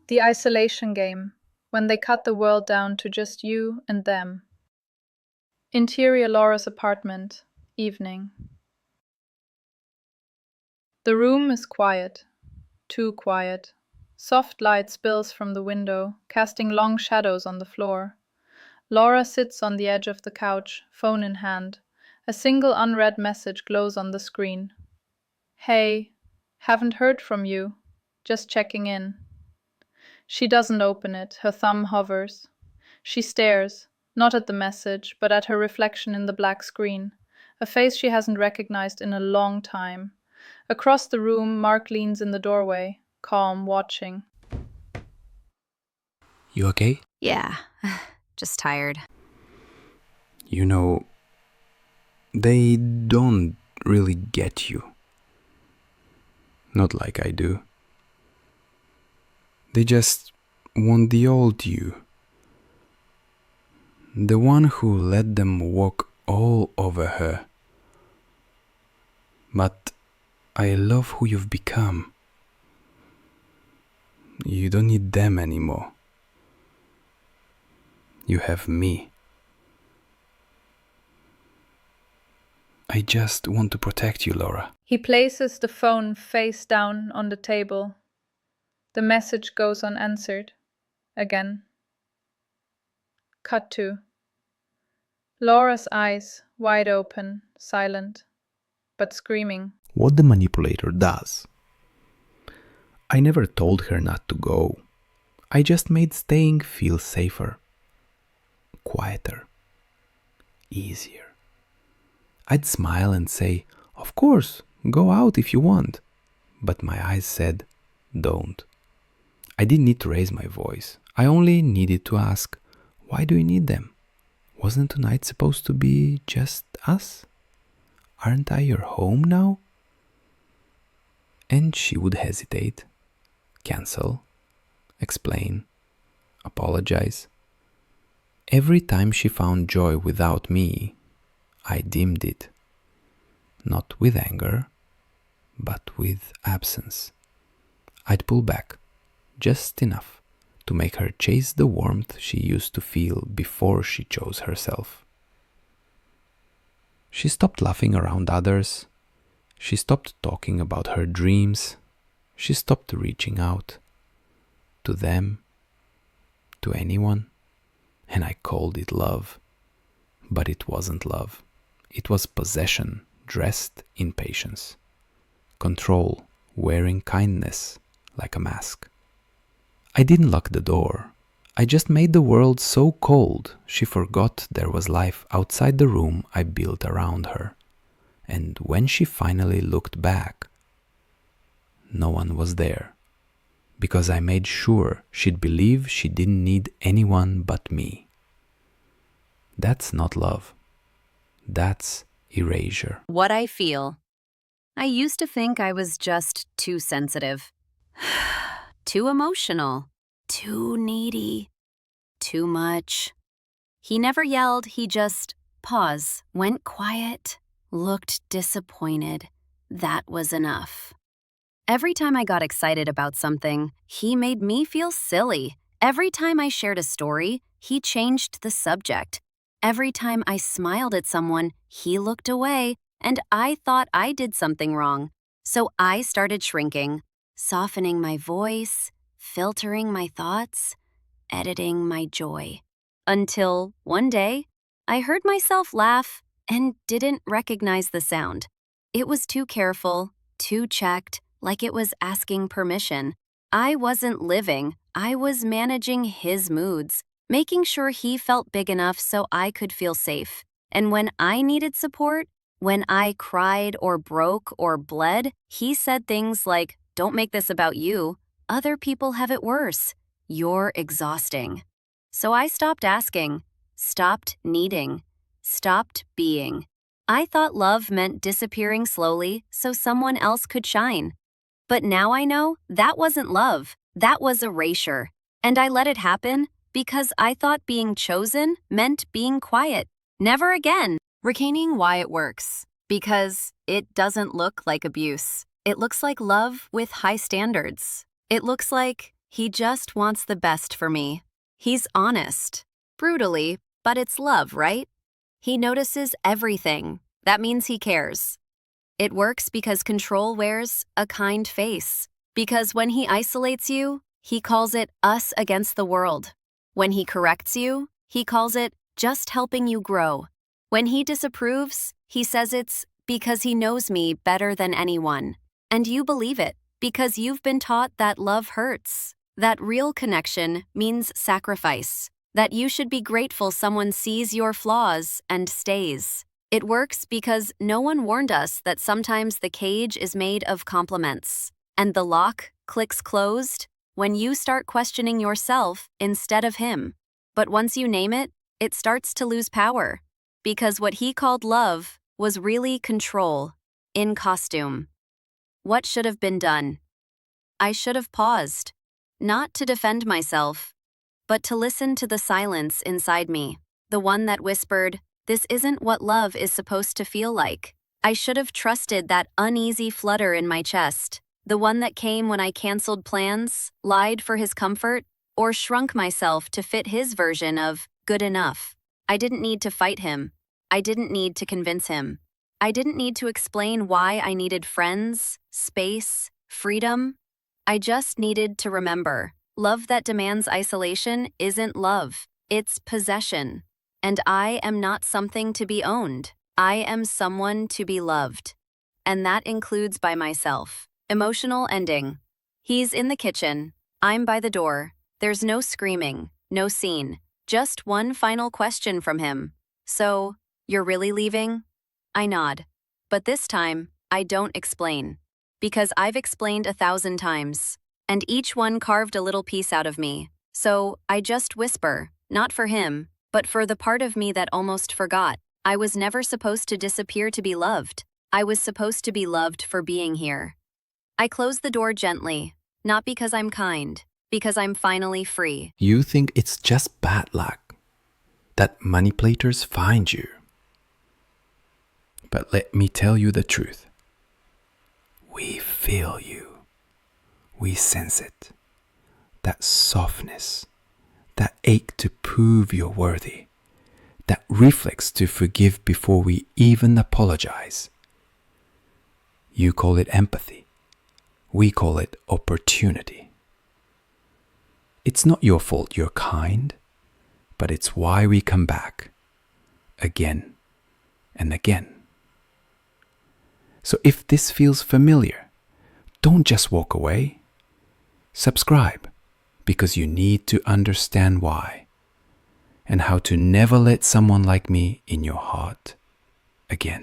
The isolation game, when they cut the world down to just you and them. Interior Laura's apartment, evening. The room is quiet, too quiet. Soft light spills from the window, casting long shadows on the floor. Laura sits on the edge of the couch, phone in hand. A single unread message glows on the screen. Hey, haven't heard from you. Just checking in. She doesn't open it, her thumb hovers. She stares, not at the message, but at her reflection in the black screen, a face she hasn't recognized in a long time. Across the room, Mark leans in the doorway, calm, watching. You okay? Yeah, just tired. You know, they don't really get you. Not like I do. They just want the old you. The one who let them walk all over her. But I love who you've become. You don't need them anymore. You have me. I just want to protect you, Laura. He places the phone face down on the table. The message goes unanswered. Again. Cut to. Laura's eyes, wide open, silent, but screaming. What the manipulator does. I never told her not to go. I just made staying feel safer, quieter, easier. I'd smile and say, of course, go out if you want. But my eyes said, don't. I didn't need to raise my voice. I only needed to ask, why do you need them? Wasn't tonight supposed to be just us? Aren't I your home now? And she would hesitate, cancel, explain, apologize. Every time she found joy without me, I dimmed it. Not with anger, but with absence. I'd pull back, just enough to make her chase the warmth she used to feel before she chose herself. She stopped laughing around others. She stopped talking about her dreams. She stopped reaching out to them, to anyone. And I called it love. But it wasn't love. It was possession dressed in patience. Control wearing kindness like a mask. I didn't lock the door. I just made the world so cold she forgot there was life outside the room I built around her. And when she finally looked back, no one was there. Because I made sure she'd believe she didn't need anyone but me. That's not love. That's erasure. What I feel. I used to think I was just too sensitive, too emotional, too needy, too much. He never yelled, he just paused, went quiet, looked disappointed. That was enough. Every time I got excited about something, he made me feel silly. Every time I shared a story, he changed the subject. Every time I smiled at someone, he looked away, and I thought I did something wrong. So I started shrinking, softening my voice, filtering my thoughts, editing my joy. Until one day, I heard myself laugh and didn't recognize the sound. It was too careful, too checked, like it was asking permission. I wasn't living, I was managing his moods, making sure he felt big enough so I could feel safe. And when I needed support, when I cried or broke or bled, he said things like, "Don't make this about you. Other people have it worse. You're exhausting." So I stopped asking, stopped needing, stopped being. I thought love meant disappearing slowly so someone else could shine. But now I know that wasn't love. That was erasure. And I let it happen because I thought being chosen meant being quiet. Never again. Retaining why it works. Because it doesn't look like abuse. It looks like love with high standards. It looks like He just wants the best for me. He's honest. Brutally, but it's love, right? He notices everything. That means he cares. It works because control wears a kind face. Because when he isolates you, he calls it us against the world. When he corrects you, he calls it just helping you grow. When he disapproves, he says it's because he knows me better than anyone. And you believe it because you've been taught that love hurts, that real connection means sacrifice, that you should be grateful someone sees your flaws and stays. It works because no one warned us that sometimes the cage is made of compliments, and the lock clicks closed when you start questioning yourself instead of him. But once you name it, it starts to lose power, because what he called love was really control, in costume. What should have been done? I should have paused, not to defend myself, but to listen to the silence inside me, the one that whispered, "This isn't what love is supposed to feel like." I should have trusted that uneasy flutter in my chest, the one that came when I canceled plans, lied for his comfort, or shrunk myself to fit his version of good enough. I didn't need to fight him. I didn't need to convince him. I didn't need to explain why I needed friends, space, freedom. I just needed to remember, love that demands isolation isn't love, it's possession. And I am not something to be owned. I am someone to be loved. And that includes by myself. Emotional ending. He's in the kitchen. I'm by the door. There's no screaming, no scene. Just one final question from him. "So, you're really leaving?" I nod. But this time, I don't explain. Because I've explained 1,000 times. And each one carved a little piece out of me. So, I just whisper, not for him, but for the part of me that almost forgot. I was never supposed to disappear to be loved. I was supposed to be loved for being here. I close the door gently, not because I'm kind, because I'm finally free. You think it's just bad luck that manipulators find you. But let me tell you the truth. We feel you. We sense it. That softness, that ache to prove you're worthy, that reflex to forgive before we even apologize. You call it empathy. We call it opportunity. It's not your fault you're kind, but it's why we come back again and again. So if this feels familiar, don't just walk away. Subscribe, because you need to understand why and how to never let someone like me in your heart again.